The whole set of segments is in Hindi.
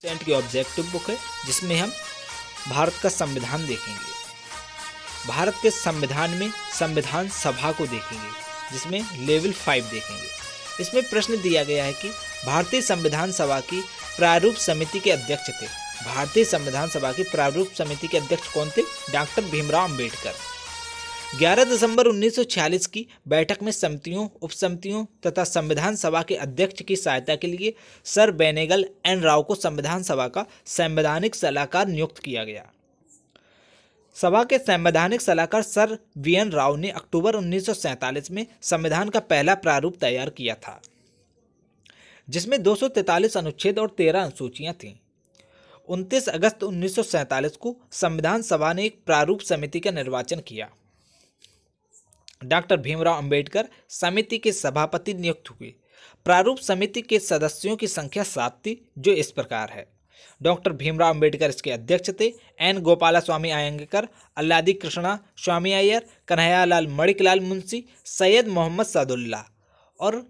सेंट की ऑब्जेक्टिव बुक है जिसमें हम भारत का संविधान देखेंगे। भारत के संविधान में संविधान सभा को देखेंगे जिसमें लेवल 5 देखेंगे। इसमें प्रश्न दिया गया है कि भारतीय संविधान सभा की प्रारूप समिति के अध्यक्ष थे। भारतीय संविधान सभा की प्रारूप समिति के अध्यक्ष कौन थे? डॉक्टर भीमराव अंबेडकर। 11 दिसंबर 1946 की बैठक में समितियों, उपसमितियों तथा संविधान सभा के अध्यक्ष की सहायता के लिए सर बेनेगल एन राव को संविधान सभा का संवैधानिक सलाहकार नियुक्त किया गया। सभा के संवैधानिक सलाहकार सर वीएन राव ने अक्टूबर 1947 में संविधान का पहला प्रारूप तैयार किया था, जिसमें 243 अनुच्छेद और 13 अनुसूचियां थीं। 29 अगस्त 1947 को संविधान सभा ने एक प्रारूप समिति का निर्वाचन किया। डॉक्टर भीमराव अंबेडकर समिति के सभापति नियुक्त हुए। प्रारूप समिति के सदस्यों की संख्या 7 थी, जो इस प्रकार है। डॉक्टर भीमराव अंबेडकर इसके अध्यक्ष थे। एन गोपालास्वामी अयंगार, अल्लादी कृष्णा स्वामी अय्यर, कन्हैयालाल मणिकलाल मुंशी, सैयद मोहम्मद सादुल्ला और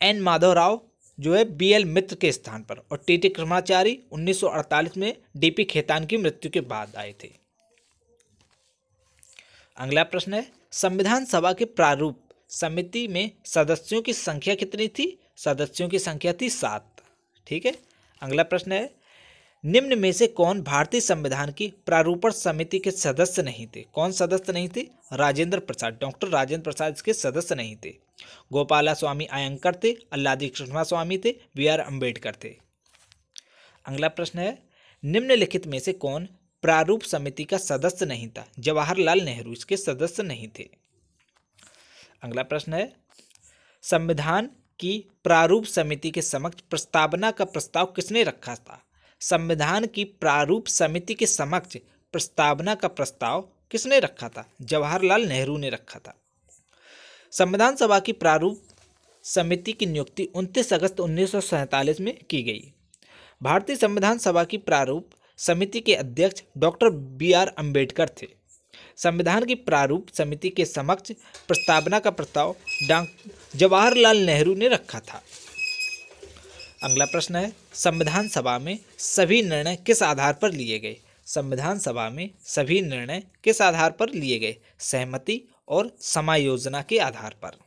एन माधवराव जो है बीएल मित्र के स्थान पर, और टीटी कृष्णाचारी 1948 में डीपी खेतान की मृत्यु के बाद आए थे। अगला प्रश्न है, संविधान सभा के प्रारूप समिति में सदस्यों की संख्या कितनी थी? सदस्यों की संख्या थी 7। ठीक है। अगला प्रश्न है, निम्न में से कौन भारतीय संविधान की प्रारूपण समिति के सदस्य नहीं थे? कौन सदस्य नहीं थे? राजेंद्र प्रसाद, डॉक्टर राजेंद्र प्रसाद इसके सदस्य नहीं थे। गोपालास्वामी अयंगार थे, अल्लादी कृष्णस्वामी थे, बीआर अंबेडकर थे। अगला प्रश्न है, निम्नलिखित में से कौन प्रारूप समिति का सदस्य नहीं था? जवाहरलाल नेहरू इसके सदस्य नहीं थे। अगला प्रश्न है, संविधान की प्रारूप समिति के समक्ष प्रस्तावना का प्रस्ताव किसने रखा था? संविधान की प्रारूप समिति के समक्ष प्रस्तावना का प्रस्ताव किसने रखा था? जवाहरलाल नेहरू ने रखा था। संविधान सभा की प्रारूप समिति की नियुक्ति 29 अगस्त 1947 में की गई। भारतीय संविधान सभा की प्रारूप समिति के अध्यक्ष डॉक्टर बीआर अंबेडकर थे। संविधान की प्रारूप समिति के समक्ष प्रस्तावना का प्रस्ताव जवाहरलाल नेहरू ने रखा था। अगला प्रश्न है, संविधान सभा में सभी निर्णय किस आधार पर लिए गए? संविधान सभा में सभी निर्णय किस आधार पर लिए गए? सहमति और समायोजना के आधार पर।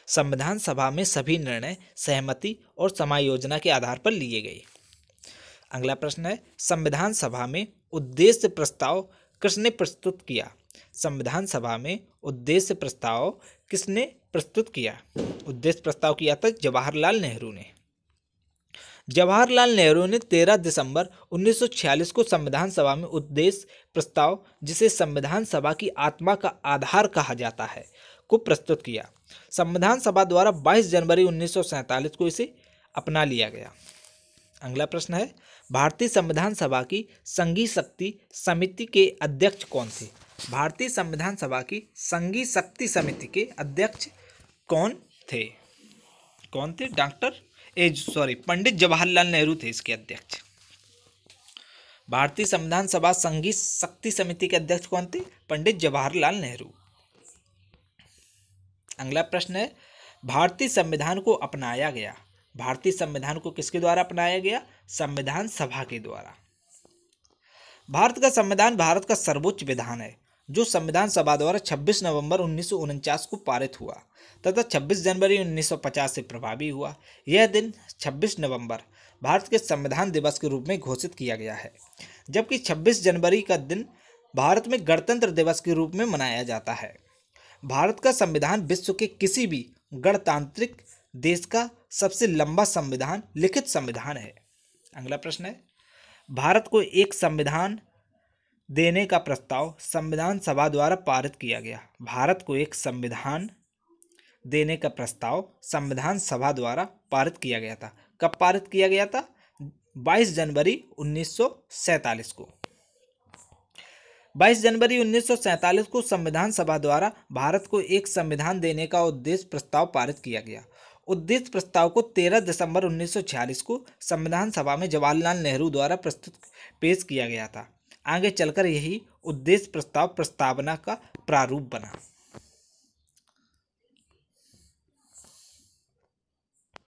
संविधान सभा में सभी निर्णय सहमति और समायोजना के आधार पर लिए गए। अगला प्रश्न है, संविधान सभा में उद्देश्य प्रस्ताव किसने प्रस्तुत किया? संविधान सभा में उद्देश्य प्रस्ताव किसने प्रस्तुत किया? उद्देश्य प्रस्ताव किया था जवाहरलाल नेहरू ने। जवाहरलाल नेहरू ने 13 दिसंबर 1946 को संविधान सभा में उद्देश्य प्रस्ताव, जिसे संविधान सभा की आत्मा का आधार कहा जाता है, को प्रस्तुत किया। संविधान सभा द्वारा 22 जनवरी 1947 को इसे अपना लिया गया। अगला प्रश्न है, भारतीय संविधान सभा की संघीय शक्ति समिति के अध्यक्ष कौन थे? भारतीय संविधान सभा की संघीय शक्ति समिति के अध्यक्ष कौन थे? पंडित जवाहरलाल नेहरू थे इसके अध्यक्ष। भारतीय संविधान सभा संघीय शक्ति समिति के अध्यक्ष कौन थे? पंडित जवाहरलाल नेहरू। अगला प्रश्न है, भारतीय संविधान को अपनाया गया। भारतीय संविधान को किसके द्वारा अपनाया गया? संविधान सभा के द्वारा। भारत का संविधान भारत का सर्वोच्च विधान है, जो संविधान सभा द्वारा 26 नवंबर 1949 को पारित हुआ तथा 26 जनवरी 1950 से प्रभावी हुआ। यह दिन 26 नवंबर भारत के संविधान दिवस के रूप में घोषित किया गया है, जबकि 26 जनवरी का दिन भारत में गणतंत्र दिवस के रूप में मनाया जाता है। भारत का संविधान विश्व के किसी भी गणतांत्रिक देश का सबसे लंबा संविधान लिखित संविधान है। अगला प्रश्न है, भारत को एक संविधान देने का प्रस्ताव संविधान सभा द्वारा पारित किया गया। भारत को एक संविधान देने का प्रस्ताव संविधान सभा द्वारा पारित किया गया था। कब पारित किया गया था? 22 जनवरी 1947 को। 22 जनवरी 1947 को संविधान सभा द्वारा भारत को एक संविधान देने का उद्देश्य प्रस्ताव पारित किया गया। उद्देश्य प्रस्ताव को 13 दिसंबर 1946 को संविधान सभा में जवाहरलाल नेहरू द्वारा पेश किया गया था। आगे चलकर यही उद्देश्य प्रस्ताव प्रस्तावना का प्रारूप बना।